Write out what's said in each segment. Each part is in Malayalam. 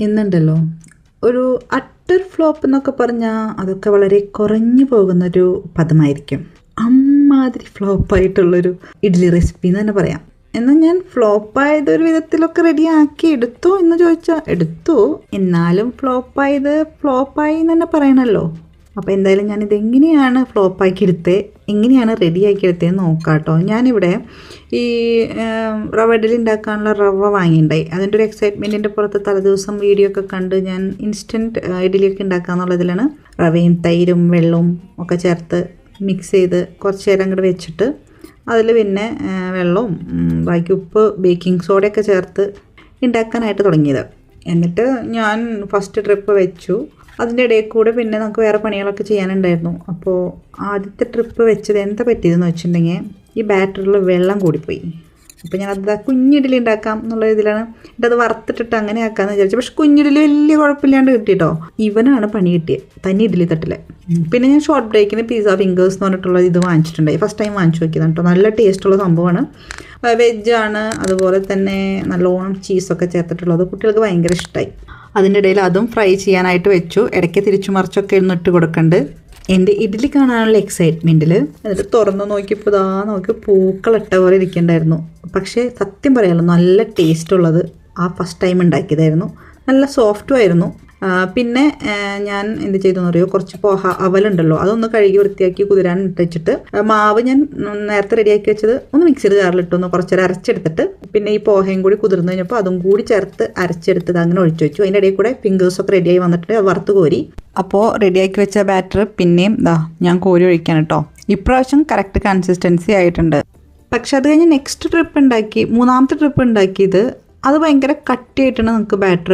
ഇന്നുണ്ടല്ലോ ഒരു അട്ടർ ഫ്ലോപ്പ് എന്നൊക്കെ പറഞ്ഞാൽ അതൊക്കെ വളരെ കുറഞ്ഞു പോകുന്നൊരു പദമായിരിക്കും. അമ്മാതിരി ഫ്ലോപ്പായിട്ടുള്ളൊരു ഇഡ്ഡലി റെസിപ്പി എന്ന് തന്നെ പറയാം. എന്നാൽ ഞാൻ ഫ്ലോപ്പായതൊരു വിധത്തിലൊക്കെ റെഡിയാക്കി എടുത്തു എന്ന് ചോദിച്ചാൽ എടുത്തു, എന്നാലും ഫ്ലോപ്പായി എന്ന് തന്നെ പറയണമല്ലോ. അപ്പോൾ എന്തായാലും ഞാനിതെങ്ങനെയാണ് ഫ്ലോപ്പാക്കി എടുത്തത്, എങ്ങനെയാണ് റെഡിയാക്കി എടുത്തതെന്ന് നോക്കാം കേട്ടോ. ഞാനിവിടെ ഈ റവ ഇഡ്ഡലി ഉണ്ടാക്കാനുള്ള റവ വാങ്ങിയിട്ടുണ്ടായി. അതിൻ്റെ ഒരു എക്സൈറ്റ്മെൻറ്റിൻ്റെ പുറത്ത് തലേദിവസം വീഡിയോ ഒക്കെ കണ്ട് ഞാൻ ഇൻസ്റ്റൻറ്റ് ഇഡ്ഡലിയൊക്കെ ഉണ്ടാക്കാമെന്നുള്ളതിലാണ് റവയും തൈരും വെള്ളവും ഒക്കെ ചേർത്ത് മിക്സ് ചെയ്ത് കുറച്ച് നേരം അങ്ങോട്ട് വെച്ചിട്ട് അതിൽ പിന്നെ വെള്ളവും ബാക്കി ഉപ്പ് ബേക്കിംഗ് സോഡയൊക്കെ ചേർത്ത് ഉണ്ടാക്കാനായിട്ട് തുടങ്ങിയത്. എന്നിട്ട് ഞാൻ ഫസ്റ്റ് ട്രിപ്പ് വെച്ചു. അതിൻ്റെ ഇടയിൽ കൂടെ പിന്നെ നമുക്ക് വേറെ പണികളൊക്കെ ചെയ്യാനുണ്ടായിരുന്നു. അപ്പോൾ ആദ്യത്തെ ട്രിപ്പ് വെച്ചത് എന്താ പറ്റിയതെന്ന് വെച്ചിട്ടുണ്ടെങ്കിൽ ഈ ബാറ്ററിൽ വെള്ളം കൂടിപ്പോയി. അപ്പോൾ ഞാനത് കുഞ്ഞിഡലി ഉണ്ടാക്കാം എന്നുള്ള ഇതിലാണ് എന്നിട്ടത് വറുത്തിട്ടിട്ട് അങ്ങനെ ആക്കാമെന്ന് വിചാരിച്ചു. പക്ഷെ കുഞ്ഞിഡലി വലിയ കുഴപ്പമില്ലാണ്ട് കിട്ടിയിട്ടോ. ഇവനാണ് പണി കിട്ടിയത്, തനി ഇഡ്ഡലി തട്ടിൽ. പിന്നെ ഞാൻ ഷോർട്ട് ബ്രേക്കിന് പിസ്സ ഫിംഗേഴ്സ് എന്ന് പറഞ്ഞിട്ടുള്ള ഇത് വാങ്ങിച്ചിട്ടുണ്ടായി. ഫസ്റ്റ് ടൈം വാങ്ങിച്ചു നോക്കിയതാണ് കേട്ടോ. നല്ല ടേസ്റ്റുള്ള സംഭവമാണ്. വെജാണ്, അതുപോലെ തന്നെ നല്ലോണം ചീസൊക്കെ ചേർത്തിട്ടുള്ളത്. കുട്ടികൾക്ക് ഭയങ്കര ഇഷ്ടമായി. അതിൻ്റെ ഇടയിൽ അതും ഫ്രൈ ചെയ്യാനായിട്ട് വെച്ചു. ഇടയ്ക്ക് തിരിച്ചു മറിച്ചൊക്കെ ഒന്ന് ഇട്ട് കൊടുക്കണ്ട്. എൻ്റെ ഇഡ്ഡലി കാണാനുള്ള എക്സൈറ്റ്മെൻറ്റിൽ എന്നിട്ട് തുറന്ന് നോക്കിയപ്പോൾ നോക്കി പൂക്കളിട്ട പോലെ ഇരിക്കണ്ടായിരുന്നു. പക്ഷേ സത്യം പറയാമല്ലോ, നല്ല ടേസ്റ്റുള്ളത് ആ ഫസ്റ്റ് ടൈം ഉണ്ടാക്കിയതായിരുന്നു. നല്ല സോഫ്റ്റും ആയിരുന്നു. പിന്നെ ഞാൻ എന്ത് ചെയ്തെന്ന് അറിയോ, കുറച്ച് അവലുണ്ടല്ലോ അതൊന്ന് കഴുകി വൃത്തിയാക്കി കുതിരാൻ ഇട്ടിട്ട് മാവ് ഞാൻ നേരത്തെ റെഡിയാക്കി വെച്ചത് ഒന്ന് മിക്സിയുടെ ജാറിലിട്ട് ഒന്ന് കുറച്ചേരം അരച്ചെടുത്തിട്ട് പിന്നെ ഈ പോഹയും കൂടി കുതിർന്ന് കഴിഞ്ഞപ്പോൾ അതും കൂടി ചേർത്ത് അരച്ചെടുത്തത് അങ്ങനെ ഒഴിച്ചു വെച്ചു. അതിൻ്റെ ഇടയിൽ കൂടെ ഫിംഗേഴ്സൊക്കെ റെഡിയായി വന്നിട്ട് അത് വറുത്ത് കോരി. അപ്പോൾ റെഡിയാക്കി വെച്ച ബാറ്റർ പിന്നെയും ഞാൻ കോരി ഒഴിക്കാൻ കേട്ടോ. ഇപ്രാവശ്യം കറക്റ്റ് കൺസിസ്റ്റൻസി ആയിട്ടുണ്ട്. പക്ഷെ അത് കഴിഞ്ഞ് നെക്സ്റ്റ് ട്രിപ്പ് ഉണ്ടാക്കി, മൂന്നാമത്തെ ട്രിപ്പ് ഉണ്ടാക്കിയത് അത് ഭയങ്കര കട്ടിയായിട്ടാണ് നമുക്ക് ബാറ്റർ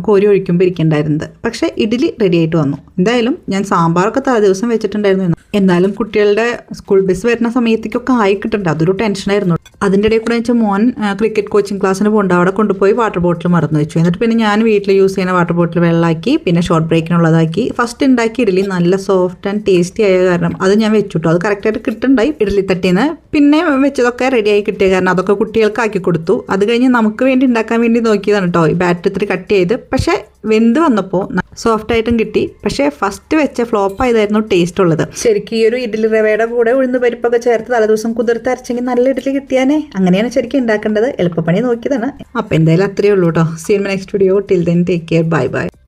കോരി ഒഴിക്കുമ്പോൾ ഇരിക്കേണ്ടായിരുന്നത്. പക്ഷേ ഇഡ്ഡലി റെഡി ആയിട്ട് വന്നു. എന്തായാലും ഞാൻ സാമ്പാറൊക്കെ തലേ ദിവസം വെച്ചിട്ടുണ്ടായിരുന്നു. എന്നാലും കുട്ടികളുടെ സ്കൂൾ ബസ് വരുന്ന സമയത്തേക്കൊക്കെ ആയി കിട്ടണ്ട, അതൊരു ടെൻഷനായിരുന്നു. അതിൻ്റെ ഇടയിൽ കൂടെ വെച്ചാൽ മോൻ ക്രിക്കറ്റ് കോച്ചിങ് ക്ലാസ്സിന് പോകണ്ട, അവിടെ കൊണ്ടുപോയി വാട്ടർ ബോട്ടിൽ മറന്നു വെച്ചു. എന്നിട്ട് പിന്നെ ഞാൻ വീട്ടിൽ യൂസ് ചെയ്യുന്ന വാട്ടർ ബോട്ടിൽ വെള്ളമാക്കി പിന്നെ ഷോർട്ട് ബ്രേക്കിനുള്ളതാക്കി. ഫസ്റ്റ് ഉണ്ടാക്കി ഇഡ്ഡലി നല്ല സോഫ്റ്റ് ആൻഡ് ടേസ്റ്റി ആയ കാരണം അത് ഞാൻ വെച്ചിട്ടു. അത് കറക്റ്റായിട്ട് കിട്ടുന്നുണ്ടായി ഇഡ്ഡലി തട്ടിന്ന്. പിന്നെ വെച്ചതൊക്കെ റെഡിയായി കിട്ടിയ കാരണം അതൊക്കെ കുട്ടികൾക്ക് ആക്കി കൊടുത്തു. അത് കഴിഞ്ഞ് നമുക്ക് വേണ്ടി ഉണ്ടാക്കാൻ വേണ്ടി നോക്കിയതാണ് കേട്ടോ. ഈ ബാറ്റർ ഇത്തിരി കട്ട് ചെയ്ത്, പക്ഷേ വെന്ത് വന്നപ്പോൾ സോഫ്റ്റ് ആയിട്ടും കിട്ടി. പക്ഷേ ഫസ്റ്റ് വെച്ച ഫ്ലോപ്പ് ആയതായിരുന്നു ടേസ്റ്റ് ഉള്ളത്. ശരിക്കും ഈ ഒരു ഇഡ്ഡലി റവയുടെ കൂടെ ഉഴുന്ന് പരിപ്പൊക്കെ ചേർത്ത് തലേദിവസം കുതിർത്ത് അരച്ചെങ്കിൽ നല്ല ഇഡ്ഡലി കിട്ടിയാനേ. അങ്ങനെയാണ് ശരിക്കും ഉണ്ടാക്കേണ്ടത്. എളുപ്പപ്പണി നോക്കിയതാണ്. അപ്പോൾ എന്തായാലും അത്രയേ ഉള്ളൂ കേട്ടോ. See you in my next video. Till then take care. Bye by.